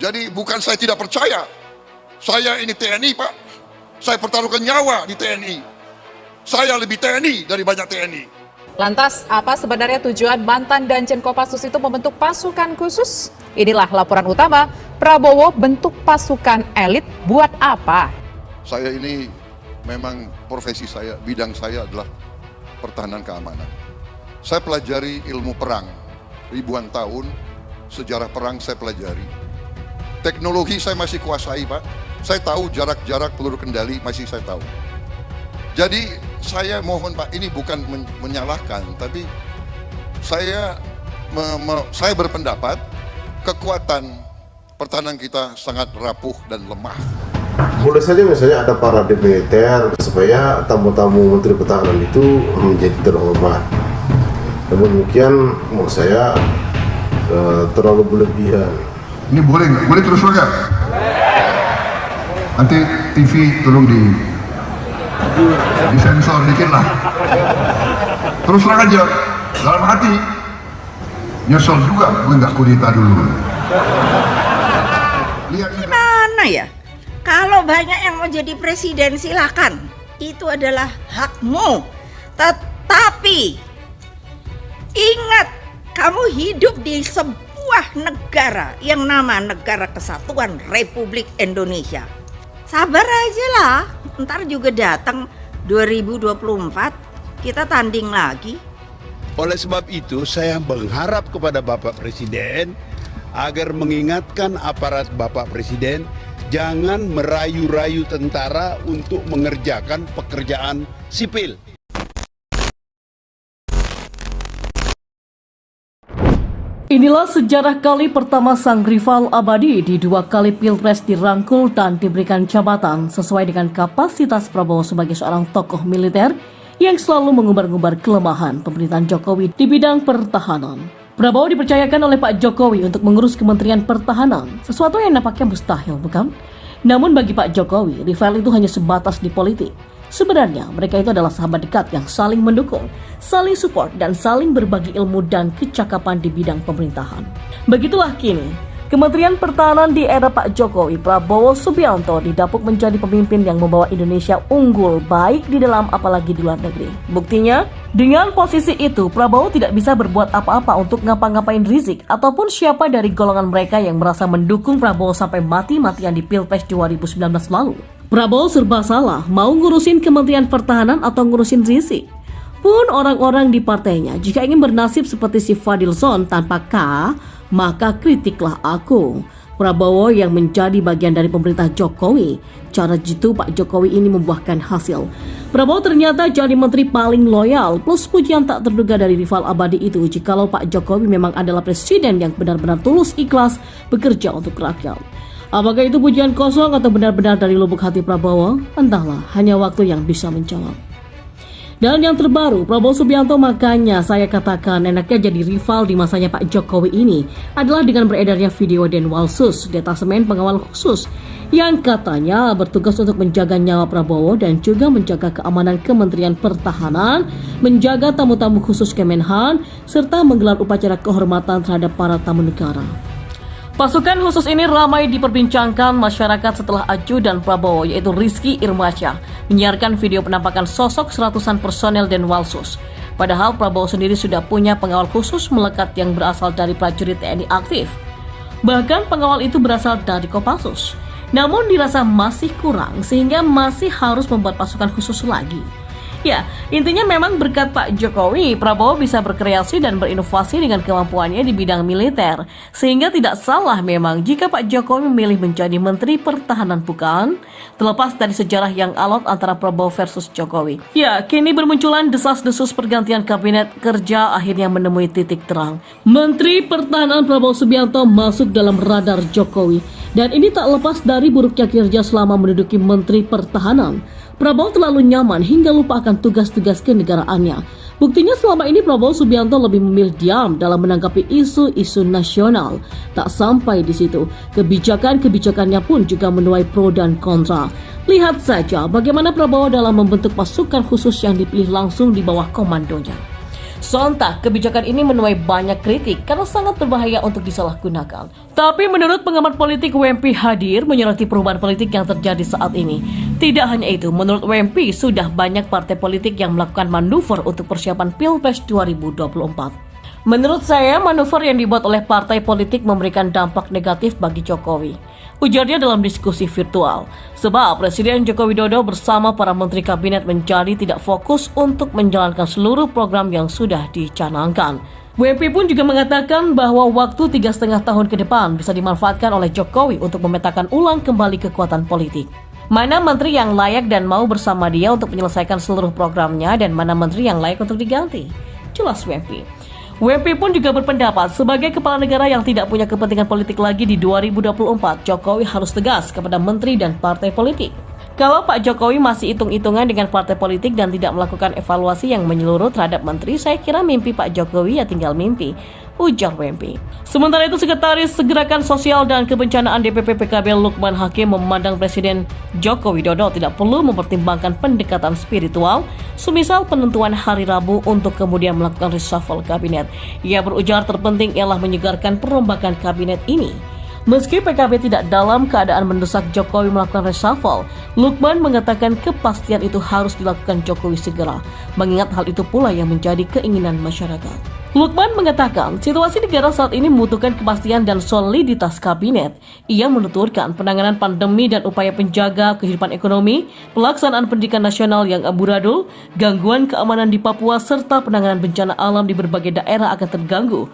Jadi bukan saya tidak percaya. Saya ini TNI, Pak. Saya pertaruhkan nyawa di TNI. Saya lebih TNI dari banyak TNI. Lantas, apa sebenarnya tujuan mantan Danjen Kopassus itu membentuk pasukan khusus? Inilah laporan utama, Prabowo bentuk pasukan elit buat apa? Saya ini memang profesi saya, bidang saya adalah pertahanan keamanan. Saya pelajari ilmu perang, ribuan tahun, sejarah perang saya pelajari. Teknologi saya masih kuasai, Pak. Saya tahu jarak-jarak peluru kendali, masih saya tahu. Jadi saya mohon Pak, ini bukan menyalahkan, tapi saya berpendapat kekuatan pertahanan kita sangat rapuh dan lemah. Boleh saja misalnya ada para militer supaya tamu-tamu Menteri Pertahanan itu menjadi terhormat. Namun demikian menurut saya terlalu berlebihan. Ini boleh nggak? Boleh terus saja? Nanti TV tolong disensor dikit lah. Terus terang aja, dalam hati nyesel juga gue nggak kudeta dulu. Lihat Gimana ya? Kalau banyak yang mau jadi presiden silakan, itu adalah hakmu. Tetapi ingat, kamu hidup di sebuah negara yang nama Negara Kesatuan Republik Indonesia. Sabar aja lah, ntar juga datang 2024, kita tanding lagi. Oleh sebab itu saya mengharap kepada Bapak Presiden agar mengingatkan aparat Bapak Presiden jangan merayu-rayu tentara untuk mengerjakan pekerjaan sipil. Inilah sejarah kali pertama sang rival abadi di 2 kali pilpres dirangkul dan diberikan jabatan sesuai dengan kapasitas Prabowo sebagai seorang tokoh militer yang selalu mengumbar-ngumbar kelemahan pemerintahan Jokowi di bidang pertahanan. Prabowo dipercayakan oleh Pak Jokowi untuk mengurus Kementerian Pertahanan, sesuatu yang nampaknya mustahil, bukan? Namun bagi Pak Jokowi, rival itu hanya sebatas di politik. Sebenarnya mereka itu adalah sahabat dekat yang saling mendukung, saling support, dan saling berbagi ilmu dan kecakapan di bidang pemerintahan. Begitulah kini, Kementerian Pertahanan di era Pak Jokowi, Prabowo Subianto didapuk menjadi pemimpin yang membawa Indonesia unggul baik di dalam apalagi di luar negeri. Buktinya, dengan posisi itu Prabowo tidak bisa berbuat apa-apa untuk ngapa-ngapain Rizik ataupun siapa dari golongan mereka yang merasa mendukung Prabowo sampai mati-matian di Pilpres 2019 lalu. Prabowo serba salah, mau ngurusin Kementerian Pertahanan atau ngurusin Rizik. Pun orang-orang di partainya jika ingin bernasib seperti si Fadlizon tanpa K, maka kritiklah aku. Prabowo yang menjadi bagian dari pemerintah Jokowi. Cara jitu Pak Jokowi ini membuahkan hasil. Prabowo ternyata jadi menteri paling loyal, plus pujian tak terduga dari rival abadi itu jikalau Pak Jokowi memang adalah presiden yang benar-benar tulus ikhlas bekerja untuk rakyat. Apakah itu pujian kosong atau benar-benar dari lubuk hati Prabowo? Entahlah, hanya waktu yang bisa menjawab. Dan yang terbaru, Prabowo Subianto, makanya saya katakan enaknya jadi rival di masanya Pak Jokowi ini adalah dengan beredarnya video Denwalsus, detasemen pengawal khusus, yang katanya bertugas untuk menjaga nyawa Prabowo dan juga menjaga keamanan Kementerian Pertahanan, menjaga tamu-tamu khusus Kemenhan, serta menggelar upacara kehormatan terhadap para tamu negara. Pasukan khusus ini ramai diperbincangkan masyarakat setelah ajudan Prabowo yaitu Rizky Irmasyah menyiarkan video penampakan sosok seratusan personel Denwalsus. Padahal Prabowo sendiri sudah punya pengawal khusus melekat yang berasal dari prajurit TNI aktif. Bahkan pengawal itu berasal dari Kopassus. Namun dirasa masih kurang sehingga masih harus membuat pasukan khusus lagi. Ya, intinya memang berkat Pak Jokowi, Prabowo bisa berkreasi dan berinovasi dengan kemampuannya di bidang militer. Sehingga tidak salah memang jika Pak Jokowi memilih menjadi Menteri Pertahanan, bukan? Terlepas dari sejarah yang alot antara Prabowo versus Jokowi. Ya, kini bermunculan desas-desus pergantian kabinet kerja akhirnya menemui titik terang. Menteri Pertahanan Prabowo Subianto masuk dalam radar Jokowi. Dan ini tak lepas dari buruknya kinerja selama menduduki Menteri Pertahanan. Prabowo terlalu nyaman hingga lupa akan tugas-tugas kenegaraannya. Buktinya selama ini Prabowo Subianto lebih memilih diam dalam menanggapi isu-isu nasional. Tak sampai di situ, kebijakan-kebijakannya pun juga menuai pro dan kontra. Lihat saja bagaimana Prabowo dalam membentuk pasukan khusus yang dipilih langsung di bawah komandonya. Sontak, kebijakan ini menuai banyak kritik karena sangat berbahaya untuk disalahgunakan. Tapi menurut pengamat politik WMP Hadir menyoroti perubahan politik yang terjadi saat ini. Tidak hanya itu, menurut WMP sudah banyak partai politik yang melakukan manuver untuk persiapan Pilpres 2024. Menurut saya, manuver yang dibuat oleh partai politik memberikan dampak negatif bagi Jokowi. Ujarnya dalam diskusi virtual. Sebab Presiden Joko Widodo bersama para menteri kabinet menjadi tidak fokus untuk menjalankan seluruh program yang sudah dicanangkan. WMP pun juga mengatakan bahwa waktu 3,5 tahun ke depan bisa dimanfaatkan oleh Jokowi untuk memetakan ulang kembali kekuatan politik. Mana menteri yang layak dan mau bersama dia untuk menyelesaikan seluruh programnya dan mana menteri yang layak untuk diganti. Jelas WMP. WMP pun juga berpendapat sebagai kepala negara yang tidak punya kepentingan politik lagi di 2024, Jokowi harus tegas kepada menteri dan partai politik. Kalau Pak Jokowi masih hitung-hitungan dengan partai politik dan tidak melakukan evaluasi yang menyeluruh terhadap menteri, saya kira mimpi Pak Jokowi ya tinggal mimpi, ujar WMP. Sementara itu, Sekretaris Gerakan Sosial dan Kebencanaan DPP PKB Lukman Hakim memandang Presiden Joko Widodo tidak perlu mempertimbangkan pendekatan spiritual, semisal penentuan hari Rabu untuk kemudian melakukan reshuffle kabinet. Ia berujar terpenting ialah menyegarkan perombakan kabinet ini. Meski PKB tidak dalam keadaan mendesak Jokowi melakukan reshuffle, Lukman mengatakan kepastian itu harus dilakukan Jokowi segera, mengingat hal itu pula yang menjadi keinginan masyarakat. Lukman mengatakan situasi negara saat ini membutuhkan kepastian dan soliditas kabinet. Ia menuturkan penanganan pandemi dan upaya penjaga kehidupan ekonomi, pelaksanaan pendidikan nasional yang amburadul, gangguan keamanan di Papua, serta penanganan bencana alam di berbagai daerah akan terganggu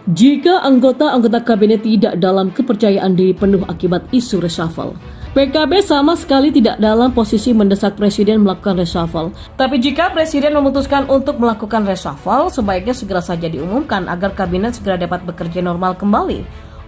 jika anggota-anggota kabinet tidak dalam kepercayaan diri penuh akibat isu reshuffle. PKB sama sekali tidak dalam posisi mendesak Presiden melakukan reshuffle. Tapi jika Presiden memutuskan untuk melakukan reshuffle, sebaiknya segera saja diumumkan agar kabinet segera dapat bekerja normal kembali,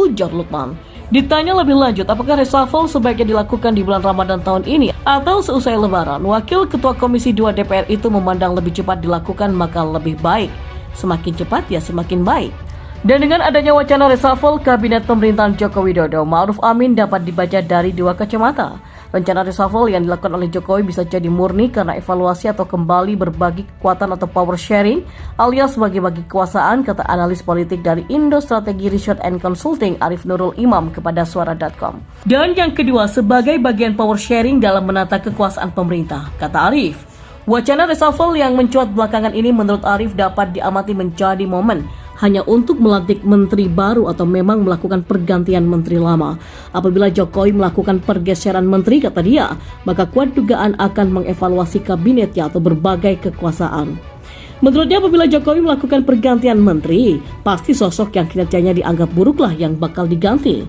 ujar Lukman. Ditanya lebih lanjut apakah reshuffle sebaiknya dilakukan di bulan Ramadan tahun ini atau seusai Lebaran, Wakil Ketua Komisi 2 DPR itu memandang lebih cepat dilakukan maka lebih baik. Semakin cepat ya semakin baik. Dan dengan adanya wacana reshuffle kabinet pemerintahan Joko Widodo, Ma'ruf Amin dapat dibaca dari dua kacamata. Rencana reshuffle yang dilakukan oleh Jokowi bisa jadi murni karena evaluasi atau kembali berbagi kekuatan atau power sharing alias bagi-bagi kekuasaan, kata analis politik dari Indo Strategi Research and Consulting Arif Nurul Imam kepada Suara.com. Dan yang kedua, sebagai bagian power sharing dalam menata kekuasaan pemerintah, kata Arif. Wacana reshuffle yang mencuat belakangan ini menurut Arif dapat diamati menjadi momen hanya untuk melantik menteri baru atau memang melakukan pergantian menteri lama. Apabila Jokowi melakukan pergeseran menteri, kata dia, maka kuat dugaan akan mengevaluasi kabinetnya atau berbagai kekuasaan. Menurutnya apabila Jokowi melakukan pergantian menteri, pasti sosok yang kinerjanya dianggap buruklah yang bakal diganti.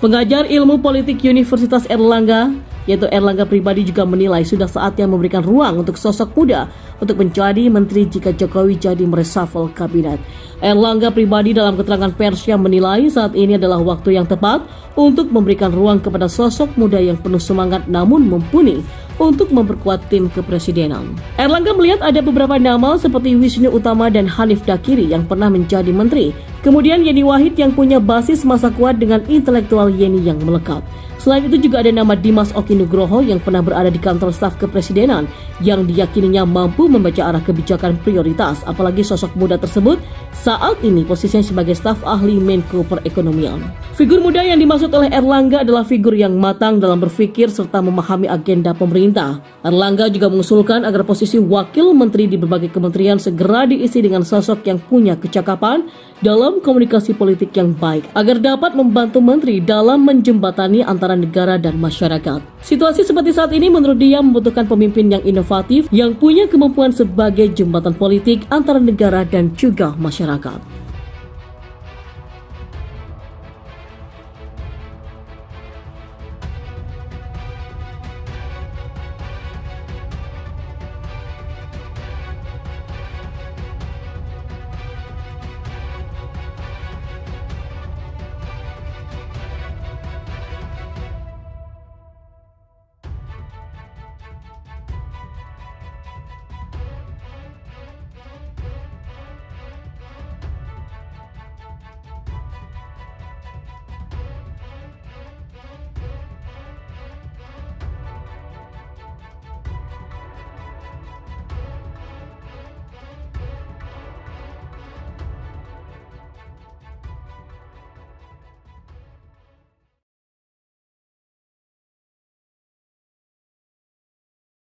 Pengajar ilmu politik Universitas Erlangga, yaitu Erlangga pribadi juga menilai sudah saatnya memberikan ruang untuk sosok muda untuk menjadi menteri jika Jokowi jadi mereshuffle kabinet. Erlangga pribadi dalam keterangan persnya menilai saat ini adalah waktu yang tepat untuk memberikan ruang kepada sosok muda yang penuh semangat namun mumpuni untuk memperkuat tim kepresidenan. Erlangga melihat ada beberapa nama seperti Wisnu Utama dan Hanif Dakiri yang pernah menjadi menteri. Kemudian Yeni Wahid yang punya basis massa kuat dengan intelektual Yeni yang melekat. Selain itu juga ada nama Dimas Oki Nugroho yang pernah berada di kantor staf kepresidenan yang diyakininya mampu membaca arah kebijakan prioritas, apalagi sosok muda tersebut saat ini posisinya sebagai staf ahli Menko Perekonomian. Figur muda yang dimaksud oleh Erlangga adalah figur yang matang dalam berpikir serta memahami agenda pemerintah. Erlangga juga mengusulkan agar posisi wakil menteri di berbagai kementerian segera diisi dengan sosok yang punya kecakapan dalam komunikasi politik yang baik agar dapat membantu menteri dalam menjembatani antara negara dan masyarakat. Situasi seperti saat ini menurut dia membutuhkan pemimpin yang inovatif yang punya kemampuan sebagai jembatan politik antara negara dan juga masyarakat.